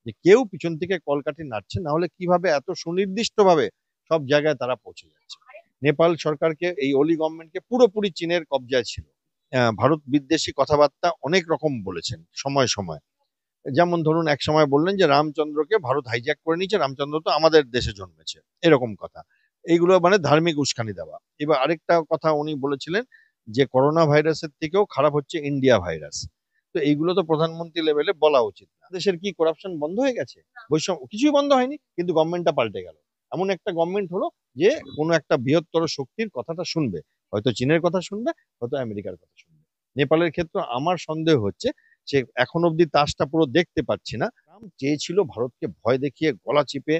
যে কেউ পিছন থেকে কলকাঠি নাড়ছে, না হলে কিভাবে এত সুনির্দিষ্টভাবে সব জায়গায় তারা পৌঁছে যাচ্ছে। নেপাল সরকারকে, এই ওলি গভর্নমেন্টকে পুরোপুরি চীনের কবজায় ছিল। ভারত বিদ্বেষী কথাবার্তা অনেক রকম বলেছেন সময় সময়। যেমন ধরুন, এক সময় বললেন যে রামচন্দ্রকে ভারত হাইজ্যাক করে নিয়েছে, রামচন্দ্র তো আমাদের দেশে জন্মেছে, এরকম কথা। এইগুলো মানে ধার্মিক উস্কানি দেওয়া। এবার আরেকটা কথা উনি বলেছিলেন যে করোনা ভাইরাসের থেকেও খারাপ হচ্ছে ইন্ডিয়া ভাইরাস। তো এইগুলো তো প্রধানমন্ত্রী লেভেলে বলা উচিত না। দেশের কি করাপশন বন্ধ হয়ে গেছে? বৈষম্য কিছুই বন্ধ হয়নি, কিন্তু গভর্নমেন্টটা পাল্টে গেল। এমন একটা গভর্নমেন্ট হলো যে কোনো একটা বৃহত্তর শক্তির কথাটা শুনবে, হয়তো চীনের কথা শুনবে, হয়তো আমেরিকার কথা শুনবে। নেপালের ক্ষেত্রে আমার সন্দেহ হচ্ছে সে এখন অব্দি তাসটা পুরো দেখতে পাচ্ছি না। ট্রাম্প চেয়েছিল ভারতকে ভয় দেখিয়ে গলা চিপে,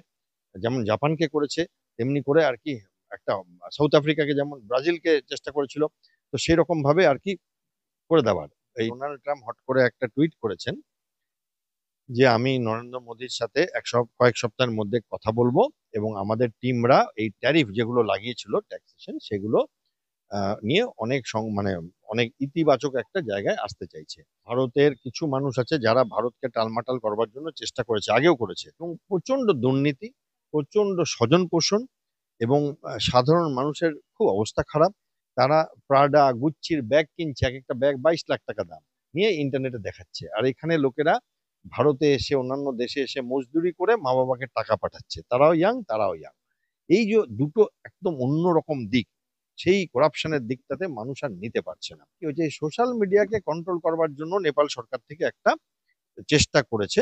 যেমন জাপানকে করেছে তেমনি করে আর কি, একটা সাউথ আফ্রিকাকে যেমন ব্রাজিলকে চেষ্টা করেছিল, তো সেই রকম ভাবে আর কি করে দেওয়ার। এই ডোনাল্ড ট্রাম্প হট করে একটা টুইট করেছেন যে আমি নরেন্দ্র মোদীর সাথে কয়েক সপ্তাহের মধ্যে কথা বলবো, এবং আমাদের টিমরা এই ট্যারিফ যেগুলো লাগিয়েছিল ট্যাক্সেশন, সেগুলো নিয়ে মানে অনেক ইতিবাচক একটা জায়গায় আসতে চাইছে। ভারতের কিছু মানুষ আছে যারা ভারতকে টালমাটাল করবার জন্য চেষ্টা করেছে, আগেও করেছে, এবং প্রচন্ড দুর্নীতি, প্রচন্ড স্বজন পোষণ, এবং সাধারণ মানুষের খুব অবস্থা খারাপ। তারা প্রাডা গুচ্ছির ব্যাগ কিনছে, এক একটা ব্যাগ 22 লাখ টাকা দাম, নিয়ে ইন্টারনেটে দেখাচ্ছে। আর এখানে লোকেরা ভারতে এসে, অন্যান্য দেশে এসে মজদুরি করে মা বাবাকে টাকা পাঠাচ্ছে, তারাও ইয়াং। এই যে দুটো একদম অন্যরকম দিক, সেই করাপশনের দিকটাতে মানুষ আর নিতে পারছে না। কি হচ্ছে, সোশ্যাল মিডিয়াকে কন্ট্রোল করবার জন্য নেপাল সরকার থেকে একটা চেষ্টা করেছে,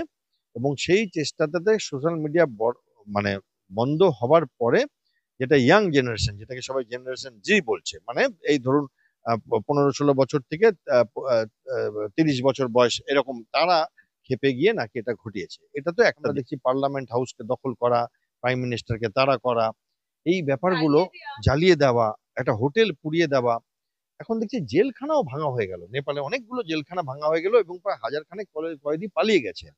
এবং সেই চেষ্টাটাতে সোশ্যাল মিডিয়া মানে বন্ধ হবার পরে, যেটা ইয়াং জেনারেশন, যেটাকে সবাই জেনারেশন জি বলছে, মানে এই ধরুন 15-16 বছর থেকে 30 বছর বয়স এরকম, তারা খেপে গিয়ে নাকি এটা ঘটিয়েছে। এটা তো একটা দেখছি, পার্লামেন্ট হাউসকে দখল করা, প্রাইম মিনিস্টারকে তাড়া করা, এই ব্যাপারগুলো, জ্বালিয়ে দেওয়া, একটা হোটেল পুড়িয়ে দেওয়া। এখন দেখছি জেলখানাও ভাঙা হয়ে গেল, নেপালে অনেকগুলো জেলখানা ভাঙা হয়ে গেল, এবং প্রায় হাজার খানেক কয়েদি পালিয়ে গেছে।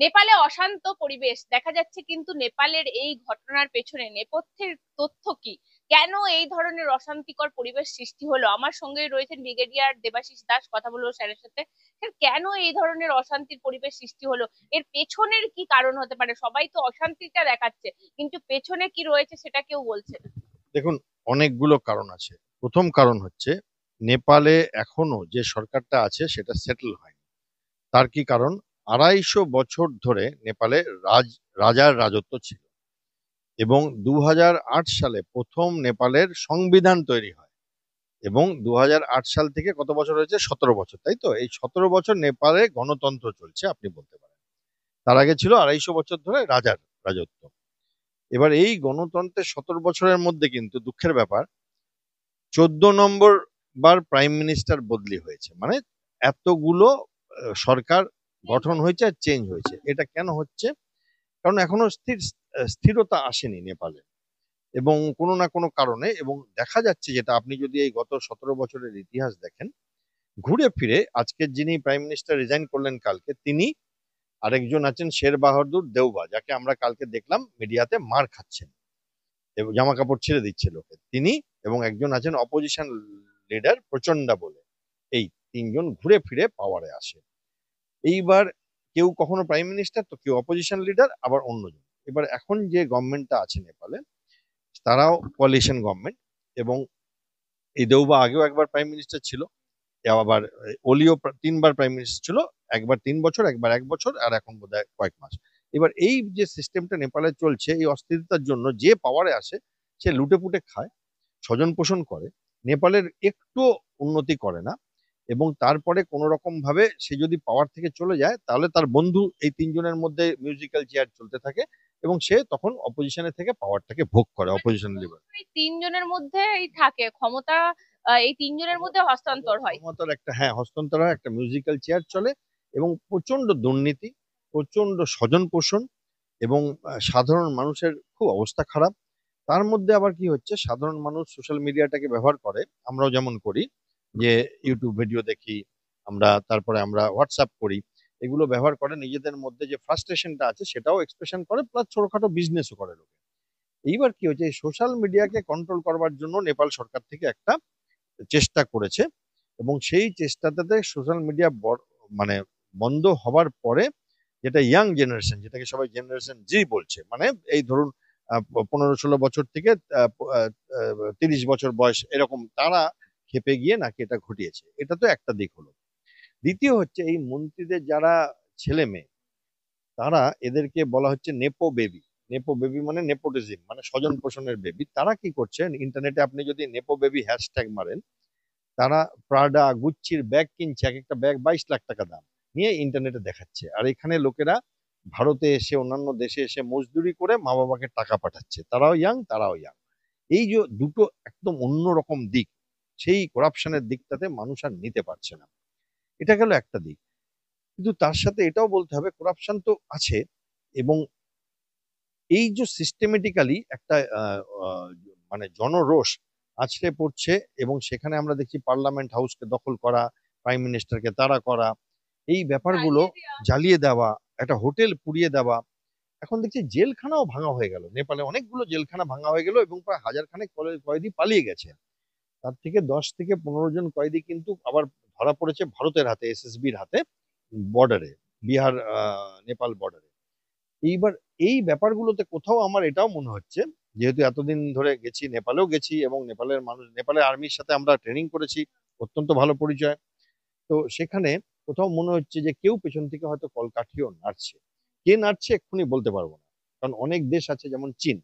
নেপালে অশান্ত পরিবেশ দেখা যাচ্ছে, কিন্তু নেপালের এই ঘটনার পেছনে নেপথ্যের তথ্য কি? কেন এই ধরনের অশান্তিকর পরিবেশ সৃষ্টি হলো? আমার সঙ্গে রয়েছেন ব্রিগেডিয়ার দেবাশিস দাস, কথা বলবো স্যারের সাথে। স্যার, কেন এই ধরনের অশান্তির পরিবেশ সৃষ্টি হলো? এর পেছনের কি কারণ হতে পারে? সবাই তো অশান্তিটা দেখাচ্ছে, কিন্তু পেছনে কি রয়েছে সেটা কেউ বলছে না। দেখুন, অনেকগুলো কারণ আছে। প্রথম কারণ হচ্ছে, নেপালে এখনো যে সরকারটা আছে সেটা সেটেল হয়নি। তার কি কারণ? 250 বছর ধরে নেপালে রাজার রাজত্ব ছিল, এবং 2008 সালে প্রথম নেপালের সংবিধান তৈরি হয়, এবং 2008 সাল থেকে কত বছর হয়েছে? 17 বছর, তাই তো? এই 17 বছর নেপালে গণতন্ত্র চলছে, আপনি বলতে পারেন। তার আগে ছিল 250 বছর ধরে রাজার রাজত্ব। এবার এই গণতন্ত্রের 17 বছরের মধ্যে কিন্তু দুঃখের ব্যাপার, 14 নম্বর বার প্রাইম মিনিস্টার বদলি হয়েছে। মানে এতগুলো সরকার গঠন হয়েছে আর চেঞ্জ হয়েছে। এটা কেন হচ্ছে? কারণ এখনো স্থিরতা আসেনি নেপালে, এবং কোনো না কোনো কারণে। এবং দেখা যাচ্ছে, যেটা আপনি যদি এই গত 17 বছরের ইতিহাস দেখেন, ঘুরে ফিরে আজকের যিনি প্রাইম মিনিস্টার রিজাইন করলেন কালকে, তিনি, আরেকজন আছেন শের বাহাদুর দেউবা, যাকে আমরা কালকে দেখলাম মিডিয়াতে মার খাচ্ছেন এবং জামা কাপড় ছেড়ে দিচ্ছে লোকে, তিনি, এবং একজন আছেন অপোজিশন লিডার প্রচন্ডা বলে। এই তিনজন ঘুরে ফিরে পাওয়ারে আসে। এইবার কেউ কখনো প্রাইম মিনিস্টার, তো কেউ অপোজিশন লিডার, আবার অন্যজন। এবার এখন যে গভর্নমেন্টটা আছে নেপালে, তারাও কোয়ালিশন গভর্নমেন্ট, এবং এই দেউবা আগেও একবার প্রাইম মিনিস্টার ছিল, আবার ওলিও 3 বার প্রাইম মিনিস্টার ছিল, একবার 3 বছর, একবার 1 বছর, আর এখন বোধহয় কয়েক মাস। এবার এই যে সিস্টেমটা নেপালে চলছে, এই অস্থিরতার জন্য যে পাওয়ারে আসে সে লুটে পুটে খায়, স্বজন পোষণ করে, নেপালের একটু উন্নতি করে না, এবং তারপরে কোন রকম ভাবে সে যদি পাওয়ার থেকে চলে যায়, তাহলে তার বন্ধু এই তিনজনের মধ্যে মিউজিক্যাল চেয়ার চলতে থাকে, এবং সে তখন অপোজিশনে থেকে পাওয়ারটাকে ভোগ করে, অপোজিশন লিডার। এই তিনজনের মধ্যেই থাকে ক্ষমতা, এই তিনজনের মধ্যে হস্তান্তর হয়। ক্ষমতার একটা, হ্যাঁ, হস্তান্তর হয়, একটা মিউজিক্যাল চেয়ার চলে, এবং প্রচন্ড দুর্নীতি, প্রচন্ড স্বজন পোষণ, এবং সাধারণ মানুষের খুব অবস্থা খারাপ। তার মধ্যে আবার কি হচ্ছে, সাধারণ মানুষ সোশ্যাল মিডিয়াটাকে ব্যবহার করে, আমরাও যেমন করি, যে ইউটিউব ভিডিও দেখি আমরা, তারপরে আমরা হোয়াটসঅ্যাপ করি, এগুলো ব্যবহার করে নিজেদের মধ্যে যে ফ্রাস্ট্রেশনটা আছে সেটাও এক্সপ্রেশন করে, প্লাস ছোটখাটো বিজনেসও করে লোকে। এইবার কি হচ্ছে, সোশ্যাল মিডিয়াকে কন্ট্রোল করবার জন্য নেপাল সরকার থেকে একটা চেষ্টা করেছে, এবং সেই চেষ্টাটাতে সোশ্যাল মিডিয়া মানে বন্ধ হবার পরে, যেটা ইয়াং জেনারেশন, যেটাকে সবাই জেনারেশন জি বলছে, মানে এই ধরুন 15-16 বছর থেকে 30 বছর বয়স এরকম, তারা খেপে গিয়ে নাকি এটা ঘটিয়েছে। এটা তো একটা দিক হলো। দ্বিতীয় হচ্ছে এই মন্ত্রীদের যারা ছেলে মেয়ে, তারা, এদেরকে বলা হচ্ছে নেপো বেবি। নেপো বেবি মানে নেপোটিজম, মানে স্বজন পোষণের বেবি। তারা কি করছে, ইন্টারনেটে আপনি যদি নেপো বেবি হ্যাশট্যাগ মারেন, তারা প্রাডা গুচ্ছির ব্যাগ কিনছে, এক একটা ব্যাগ 22 লাখ টাকা দাম, নিয়ে ইন্টারনেটে দেখাচ্ছে। আর এখানে লোকেরা ভারতে এসে, অন্যান্য দেশে এসে মজদুরি করে মা বাবাকে টাকা পাঠাচ্ছে, তারাও ইয়াং, তারাও ইয়াং। এই যে দুটো একদম অন্যরকম দিক, সেই করাপশনের দিকটাতে মানুষ আর নিতে পারছে না। এটা গেল একটা দিক। কিন্তু তার সাথে এটাও বলতে হবে, করাপশন তো আছে, এবং এই যে সিস্টেমেটিক্যালি একটা মানে জনরোষ আছড়ে পড়ছে, এবং সেখানে আমরা দেখছি পার্লামেন্ট হাউসকে দখল করা, প্রাইম মিনিস্টারকে তাড়া করা, এই ব্যাপারগুলো, জ্বালিয়ে দেওয়া, একটা হোটেল পুড়িয়ে দেওয়া। এখন দেখছি জেলখানাও ভাঙা হয়ে গেল, নেপালে অনেকগুলো জেলখানা ভাঙা হয়ে গেল, এবং প্রায় 1000 খানেক কয়েদি পালিয়ে গেছে। তার থেকে 10 থেকে 15 জন কয়েদি কিন্তু আবার ধরা পড়েছে ভারতের হাতে, এসএসবির হাতে, বর্ডারে, বিহার নেপাল বর্ডারে। এইবার এই ব্যাপারগুলোতে কোথাও আমার এটাও মনে হচ্ছে, যেহেতু এতদিন ধরে গেছি, নেপালেও গেছি, এবং নেপালের মানুষ, নেপালের আর্মির সাথে আমরা ট্রেনিং করেছি, অত্যন্ত ভালো পরিচয়। তো সেখানে কোথাও মনে হচ্ছে যে কেউ পেছন থেকে হয়তো কলকাঠিও নাড়ছে। কে নাড়ছে এক্ষুনি বলতে পারবো না, কারণ অনেক দেশ আছে, যেমন চীন।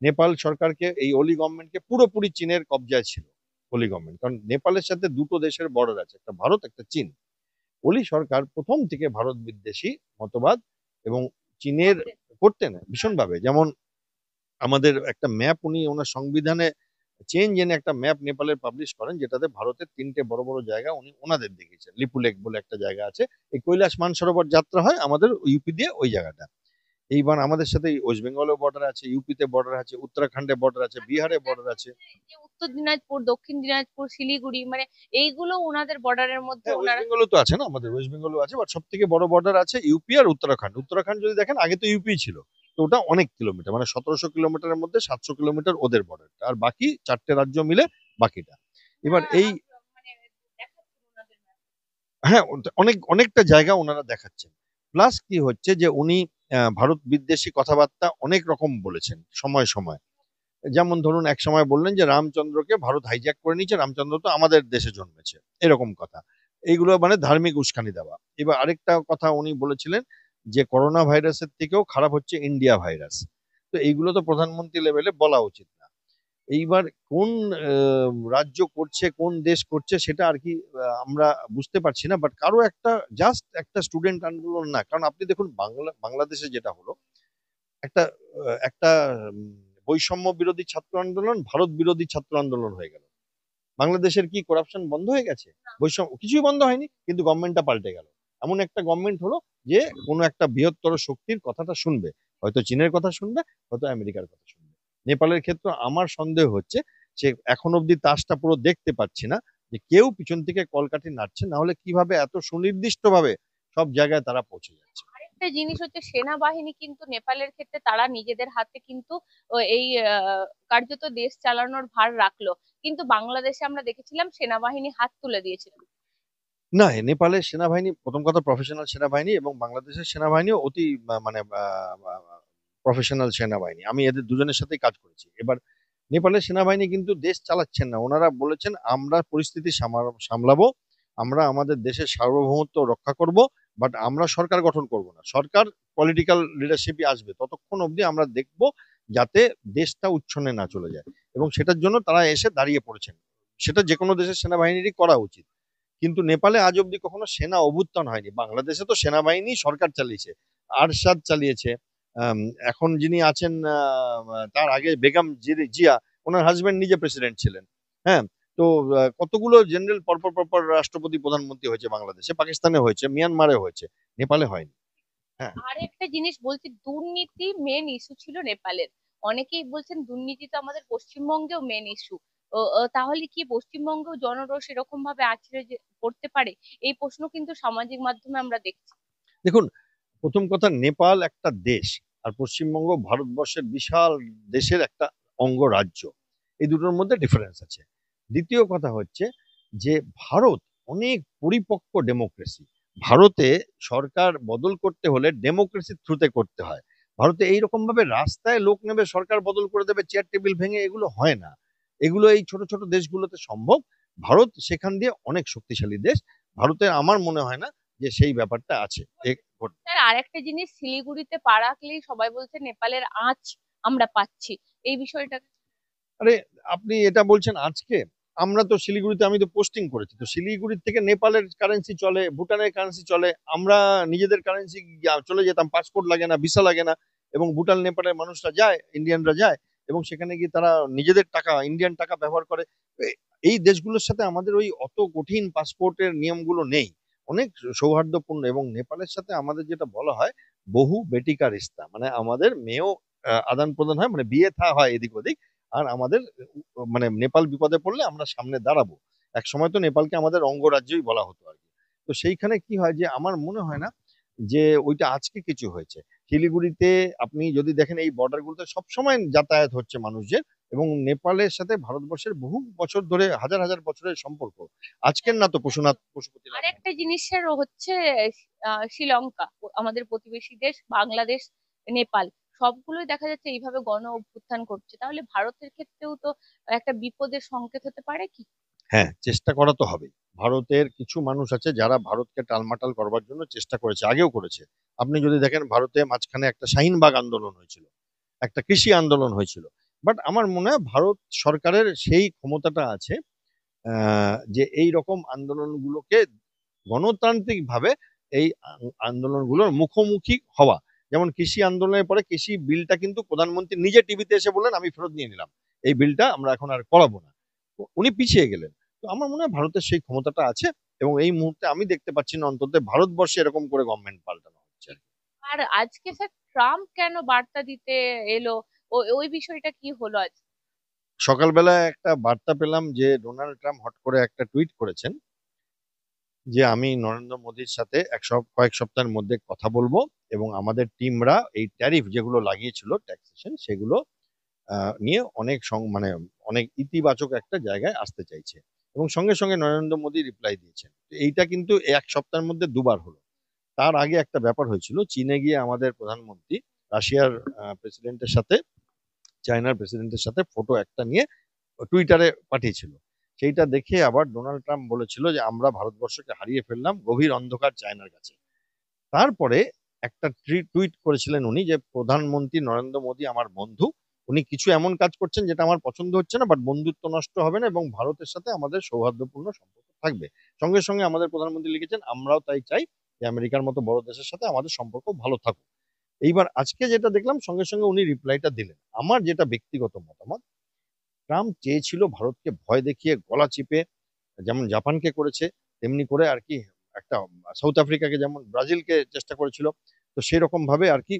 নেপাল সরকারকে, এই ওলি গভর্নমেন্টকে পুরোপুরি চীনের কবজায় ছিল ওলি গভর্নমেন্ট, কারণ নেপালের সাথে দুটো দেশের বর্ডার আছে, একটা ভারত, একটা চীন। ওলি সরকার প্রথম থেকে ভারত বিদ্বেষী মতবাদ এবং চীনের করতেন ভীষণভাবে। যেমন আমাদের একটা ম্যাপ, উনি ওনার সংবিধানে চেঞ্জ এনে একটা ম্যাপ নেপালের পাবলিশ করেন, যেটাতে ভারতের 3টে বড় বড় জায়গা উনি ওনাদের দেখিয়েছেন। লিপুলেক বলে একটা জায়গা আছে, এই কৈলাস মানসরোবর যাত্রা হয় আমাদের ইউপি দিয়ে, ওই জায়গাটা। এইবার আমাদের সাথে ওয়েস্ট বেঙ্গলেও বর্ডার আছে, ইউপিতে বর্ডার আছে, উত্তরাখণ্ডে বর্ডার আছে, বিহারে বর্ডার আছে। যে উত্তর দিনাজপুর, দক্ষিণ দিনাজপুর, শিলিগুড়ি, মানে এইগুলো ওনাদের বর্ডারের মধ্যে হ্যাঁ, ওয়েস্ট ওনারা। বেঙ্গলও তো আছে না, আমাদের ওয়েস্ট বেঙ্গলও আছে, বাট সব থেকে বড় বর্ডার আছে ইউপি আর উত্তরাখণ্ড। উত্তরাখণ্ড যদি দেখেন, আগে তো ইউপি ছিল, তো ওটা অনেক কিলোমিটার, মানে 1700 কিলোমিটারের মধ্যে 700 কিলোমিটার ওদের বর্ডারটা, আর বাকি 4টে রাজ্য মিলে বাকিটা। এবার এই, মানে দেখাচ্ছেন ওনাদের map। হ্যাঁ, অনেক অনেকটা জায়গা ওনারা দেখাচ্ছেন। প্লাস কি হচ্ছে যে উনি ভারত বিদ্বেষী কথাবার্তা অনেক রকম বলেছেন সময় সময়। যেমন ধরুন, এক সময় বললেন যে রামচন্দ্রকে ভারত হাইজ্যাক করে নিয়েছে, রামচন্দ্র তো আমাদের দেশে জন্মেছে, এরকম কথা। এইগুলো মানে ধার্মিক উস্কানি দেওয়া। এবার আরেকটা কথা উনি বলেছিলেন যে করোনা ভাইরাসের থেকেও খারাপ হচ্ছে ইন্ডিয়া ভাইরাস। তো এইগুলো তো প্রধানমন্ত্রী লেভেলে বলা উচিত না। এইবার কোন রাজ্য করছে, কোন দেশ করছে, সেটা আর কি আমরা বুঝতে পারছি না। বাট কারো একটা, জাস্ট একটা স্টুডেন্ট আন্দোলন না, কারণ আপনি দেখুন বাংলাদেশে যেটা হলো, একটা একটা বৈষম্য বিরোধী ছাত্র আন্দোলন ভারত বিরোধী ছাত্র আন্দোলন হয়ে গেল। বাংলাদেশের কি করাপশন বন্ধ হয়ে গেছে? বৈষম্য কিছুই বন্ধ হয়নি, কিন্তু গভর্নমেন্টটা পাল্টে গেল। এমন একটা গভর্নমেন্ট হলো যে কোনো একটা বৃহত্তর শক্তির কথাটা শুনবে, হয়তো চীনের কথা শুনবে, হয়তো আমেরিকার কথা শুনবে। নেপালের ক্ষেত্রে আমার সন্দেহ হচ্ছে যে এখন অব্দি তাসটা পুরো দেখতে পাচ্ছি না, যে কেউ পিছন থেকে কলকাঠি নাড়ছে, না হলে কিভাবে এত সুনির্দিষ্টভাবে সব জায়গায় তারা পৌঁছে যাচ্ছে। আরেকটা জিনিস হচ্ছে, সেনাবাহিনী কিন্তু নেপালের ক্ষেত্রে তারা নিজেদের হাতে কিন্তু এই কার্যত দেশ চালানোর ভার রাখলো, কিন্তু বাংলাদেশে আমরা দেখেছিলাম সেনাবাহিনী হাত তুলে দিয়েছিল। না, নেপালের সেনাবাহিনী প্রথম কথা প্রফেশনাল সেনাবাহিনী, এবং বাংলাদেশের সেনাবাহিনীও অতি মানে প্রফেশনাল সেনাবাহিনী। আমি এদের দুজনের সাথেই কাজ করেছি। এবার নেপালের সেনাবাহিনী কিন্তু দেশ চালাচ্ছেন না, ওনারা বলেছেন আমরা পরিস্থিতি সামলাবো, আমরা আমাদের দেশের সার্বভৌমত্ব রক্ষা করব, বাট আমরা সরকার গঠন করব না। সরকার পলিটিক্যাল লিডারশিপই আসবে, ততক্ষণ অবধি আমরা দেখব যাতে দেশটা উচ্ছন্নে না চলে যায়, এবং সেটার জন্য তারা এসে দাঁড়িয়ে পড়েছেন। সেটা যে কোনো দেশের সেনাবাহিনীরই করা উচিত। কিন্তু নেপালে আজ অব্দি কখনো সেনা অভ্যুত্থান হয়নি। বাংলাদেশে তো সেনাবাহিনী সরকার চালিয়েছে, আরশাদ চালিয়েছে। আম, এখন যিনি আছেন, তার আগে বেগম জিয়া, ওনার হাজবেন্ড নিজে প্রেসিডেন্ট ছিলেন। হ্যাঁ, তো কতগুলো জেনারেল পরপর পরপর রাষ্ট্রপতি প্রধানমন্ত্রী হয়েছে বাংলাদেশে, পাকিস্তানে হয়েছে, মিয়ানমারে হয়েছে, নেপালে হয়নি। হ্যাঁ, আর একটা জিনিস বলছি, দুর্নীতি মেন ইস্যু ছিল নেপালের। অনেকেই বলছেন দুর্নীতি তো আমাদের পশ্চিমবঙ্গেও মেন ইস্যু। তাহলে কি পশ্চিমবঙ্গেও জনরোষ এরকম ভাবে আছড়ে পড়তে পারে? এই প্রশ্ন কিন্তু সামাজিক মাধ্যমে আমরা দেখছি। দেখুন, প্রথম কথা, নেপাল একটা দেশ, আর পশ্চিমবঙ্গ ভারতবর্ষের বিশাল দেশের একটা অঙ্গরাজ্য। এই দুটোর মধ্যে ডিফারেন্স আছে। দ্বিতীয় কথা হচ্ছে যে ভারত অনেক পরিপক্ক ডেমোক্রেসি। ভারতে সরকার বদল করতে হলে ডেমোক্রেসির থ্রুতে করতে হয়। ভারতে এইরকম ভাবে রাস্তায় লোক নেবে সরকার বদল করে দেবে চেয়ার টেবিল ভেঙে, এগুলো হয় না। এগুলো এই ছোট ছোট দেশগুলোতে সম্ভব। ভারত সেখান দিয়ে অনেক শক্তিশালী দেশ। ভারতে আমার মনে হয় না যে সেই ব্যাপারটা আছে। স্যার, আরেকটা জিনিস, শিলিগুড়িতে পা রাখলেই সবাই বলছে নেপালের আঁচ আমরা পাচ্ছি, এই বিষয়টা। আরে, আপনি এটা বলছেন আজকে? আমরা তো শিলিগুড়িতে, আমি তো পোস্টিং করেছি, তো শিলিগুড়ির থেকে নেপালের কারেন্সি চলে, ভুটানের কারেন্সি চলে, আমরা নিজেদের কারেন্সি চলে যেতাম, পাসপোর্ট লাগে না, ভিসা লাগে না। এবং ভুটান নেপালের মানুষরা যায়, ইন্ডিয়ানরা যায়, এবং সেখানে গিয়ে তারা নিজেদের টাকা, ইন্ডিয়ান টাকা ব্যবহার করে। এই দেশগুলোর সাথে আমাদের ওই অত কঠিন পাসপোর্টের নিয়মগুলো নেই, অনেক সৌহার্দ্যপূর্ণ। এবং নেপালের সাথে আমাদের যেটা বলা হয় বহু বেটিকা রিস্তা, মানে আমাদের মেয়েও আদান প্রদান হয়, মানে বিয়ে থা হয় এদিক ওদিক। আর আমাদের মানে নেপাল বিপদে পড়লে আমরা সামনে দাঁড়াবো। এক সময় তো নেপালকে আমাদের অঙ্গরাজ্যই বলা হতো আর কি। তো সেইখানে কি হয় যে আমার মনে হয় না যে ওইটা আজকে কিছু হয়েছে। শিলিগুড়িতে আপনি যদি দেখেন এই বর্ডার গুলোতে সবসময় যাতায়াত হচ্ছে মানুষের, এবং নেপালের সাথে ভারতবর্ষের বহু বছর ধরে, হাজার হাজার বছরের সম্পর্ক। আজকের না তো পশুপতিনাথ বন্দ্যোপাধ্যায়। আরেকটা জিনিসের হচ্ছে শ্রীলঙ্কা, আমাদের প্রতিবেশী দেশ, বাংলাদেশ, নেপাল, সবগুলোই দেখা যাচ্ছে এইভাবে গণ অভ্যুত্থান করছে। তাহলে ভারতের ক্ষেত্রেও তো একটা বিপদের সংকেত হতে পারে কি? হ্যাঁ, চেষ্টা করা তো হবেই। ভারতের কিছু মানুষ আছে যারা ভারতকে টালমাটাল করবার জন্য চেষ্টা করেছে, আগেও করেছে। আপনি যদি দেখেন ভারতে মাঝখানে একটা শাহিনবাগ আন্দোলন হয়েছিল, একটা কৃষি আন্দোলন হয়েছিল। বাট আমার মনে হয় ভারত সরকারের সেই ক্ষমতাটা আছে যে এই রকম আন্দোলনগুলোকে গণতান্ত্রিক ভাবে এই আন্দোলনগুলোর মুখোমুখি হওয়া। যেমন কৃষি আন্দোলনের পরে কৃষি বিলটা কিন্তু প্রধানমন্ত্রী নিজে টিভিতে এসে বললেন আমি ফেরত নিয়ে নিলাম, এই বিলটা আমরা এখন আর করাবো না। তো উনি পিছিয়ে গেলেন। তো আমার মনে হয় ভারতের সেই ক্ষমতাটা আছে, এবং এই মুহূর্তে আমি দেখতে পাচ্ছি না অন্তত ভারতবর্ষে এরকম করে গভর্নমেন্ট পাল্টানো হচ্ছে আর কি। আর আজকে স্যার ট্রাম্প কেন বার্তা দিতে এলো, ওই বিষয়টা কি হলো আজ? সকালবেলা একটা বার্তা পেলাম যে ডোনাল্ড ট্রাম্প হট করে একটা টুইট করেছেন যে আমি নরেন্দ্র মোদীর সাথে কয়েক সপ্তাহের মধ্যে কথা বলবো, এবং আমাদের টিমরা এই ট্যারিফ যেগুলো লাগিয়েছিল, ট্যাক্সেশন, সেগুলো নিয়ে অনেক মানে অনেক ইতিবাচক একটা জায়গায় আসতে চাইছে। এবং সঙ্গে সঙ্গে নরেন্দ্র মোদী রিপ্লাই দিয়েছেন। তো এইটা কিন্তু এক সপ্তাহের মধ্যে দুবার হলো। তার আগে একটা ব্যাপার হয়েছিল, চীনে গিয়ে আমাদের প্রধানমন্ত্রী রাশিয়ার প্রেসিডেন্টের সাথে, চায়নার প্রেসিডেন্টের সাথে ফটো একটা নিয়ে টুইটারে পাঠিয়েছিল। সেইটা দেখে আবার ডোনাল্ড ট্রাম্প বলেছিল যে আমরা ভারতবর্ষকে হারিয়ে ফেললাম গভীর অন্ধকার চায়নার কাছে। তারপরে একটা টুইট করেছিলেন উনি যে প্রধানমন্ত্রী নরেন্দ্র মোদী আমার বন্ধু, উনি কিছু এমন কাজ করছেন যেটা আমার পছন্দ হচ্ছে না, বাট বন্ধুত্ব নষ্ট হবে না এবং ভারতের সাথে আমাদের সৌহার্দ্যপূর্ণ সম্পর্ক থাকবে। সঙ্গে সঙ্গে আমাদের প্রধানমন্ত্রী লিখেছেন আমরাও তাই চাই যে আমেরিকার মতো বড় দেশের সাথে আমাদের সম্পর্ক ভালো থাকুক। এইবার আজকে যেটা দেখলাম, সঙ্গে সঙ্গে উনি রিপ্লাইটা দিলেন। আমার যেটা ব্যক্তিগত মতামত, ট্রাম্প চেয়েছিল ভারতকে ভয় দেখিয়ে গলা চিপে, যেমন জাপানকে করেছে তেমনি করে আর কি, একটা সাউথ আফ্রিকাকে, যেমন ব্রাজিলকে চেষ্টা করেছিল, তো সেরকম ভাবে আর কি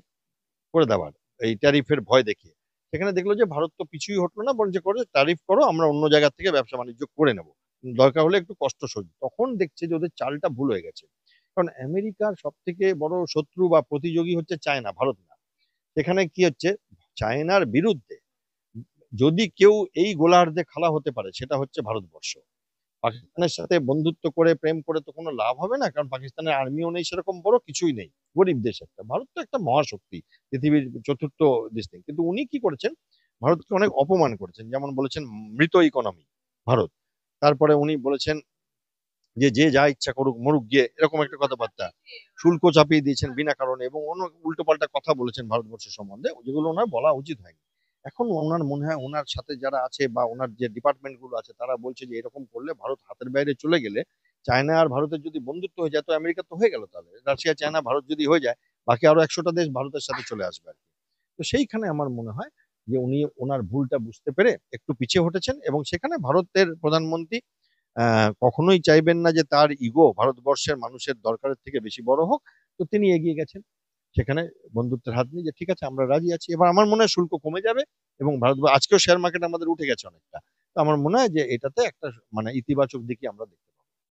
করে দেওয়ার, এই ট্যারিফের ভয় দেখিয়ে। সেখানে দেখলো যে ভারত তো কিছুই হটলো না, বরং যে করে ট্যারিফ করো, আমরা অন্য জায়গা থেকে ব্যবসা বাণিজ্য করে নেব, দরকার হলে একটু কষ্ট সহ্য। তখন দেখছে যে ওদের চালটা ভুল হয়ে গেছে। কারণ আমেরিকার সব থেকে বড় শত্রু বা প্রতিযোগী হচ্ছে চায়না, ভারত না। সেখানে কি হচ্ছে, চায়নার বিরুদ্ধে যদি কেউ এই গোলার্ধে খেলা হতে পারে সেটা হচ্ছে ভারতবর্ষ। পাকিস্তানের সাথে বন্ধুত্ব করে প্রেম করে তো কোনো লাভ হবে না, কারণ পাকিস্তানের আর্মিও নেই সেরকম বড়, কিছুই নেই, গরিব দেশ একটা। ভারত তো একটা মহাশক্তি, পৃথিবীর চতুর্থ দেশ নেই। কিন্তু উনি কি করেছেন, ভারতকে অনেক অপমান করেছেন। যেমন বলেছেন মৃত ইকোনমি ভারত। তারপরে উনি বলেছেন যে যে যা ইচ্ছা করুক মরুক গিয়ে, এরকম একটা কথাবার্তা। শুল্ক চাপিয়ে দিয়েছেন বিনা কারণে, এবং অনেক উল্টোপাল্টা কথা বলেছেন ভারতবর্ষের সম্বন্ধে, যেগুলো ওনার বলা উচিত হয়নি। এখন ওনার মনে হয় ওনার সাথে যারা আছে বা ওনার যে ডিপার্টমেন্ট গুলো আছে তারা বলছে যে এরকম করলে ভারত হাতের বাইরে চলে গেলে, চায়না আর ভারতের যদি বন্ধুত্ব হয়ে যায় তো আমেরিকা তো হয়ে গেল, তাহলে রাশিয়া চায়না ভারত যদি হয়ে যায়, বাকি আরো 100টা দেশ ভারতের সাথে চলে আসবে আর কি। তো সেইখানে আমার মনে হয় যে উনি ওনার ভুলটা বুঝতে পেরে একটু পিছিয়ে হটেছেন, এবং সেখানে ভারতের প্রধানমন্ত্রী কখনোই চাইবেন না যে তার ইগো ভারতবর্ষের মানুষের দরকারের থেকে বেশি বড় হোক। তো তিনি এগিয়ে গেছেন সেখানে বন্ধুত্বের হাত নিয়ে, যে ঠিক আছে আমরা রাজি আছি। এবার আমার মনে হয় শুল্ক কমে যাবে, এবং ভারত, আজকেও শেয়ার মার্কেট আমাদের উঠে গেছে অনেকটা। তো আমার মনে হয় যে এটাতে একটা মানে ইতিবাচক দিকই আমরা দেখতে